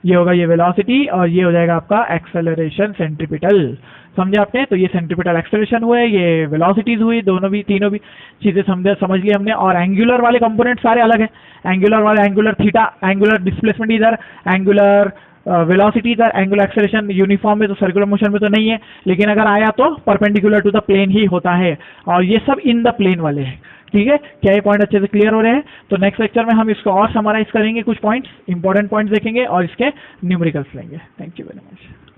ये होगा ये वेलोसिटी, और ये हो जाएगा आपका एक्सेलरेशन सेंट्रीपिटल, समझे आपने? तो ये सेंट्रीपिटल एक्सेलरेशन हुए, ये वेलोसिटीज हुई, दोनों भी, तीनों भी चीजें समझ ली हमने। और एंगुलर वाले कंपोनेंट सारे अलग है, एंगुलर वाले, एंगुलर थीटा, एंगुलर डिस्प्लेसमेंट इधर, एंगुलर वेलोसिटी इधर, एंगुलर एक्सेलरेशन यूनिफॉर्म में तो सर्कुलर मोशन में तो नहीं है, लेकिन अगर आया तो परपेंडिकुलर टू द प्लेन ही होता है, और ये सब इन द प्लेन वाले हैं, ठीक है। क्या ये पॉइंट अच्छे से क्लियर हो रहे हैं? तो नेक्स्ट लेक्चर में हम इसको और समराइज करेंगे, कुछ पॉइंट्स, इंपॉर्टेंट पॉइंट्स देखेंगे और इसके न्यूमेरिकल्स लेंगे। Thank you very much.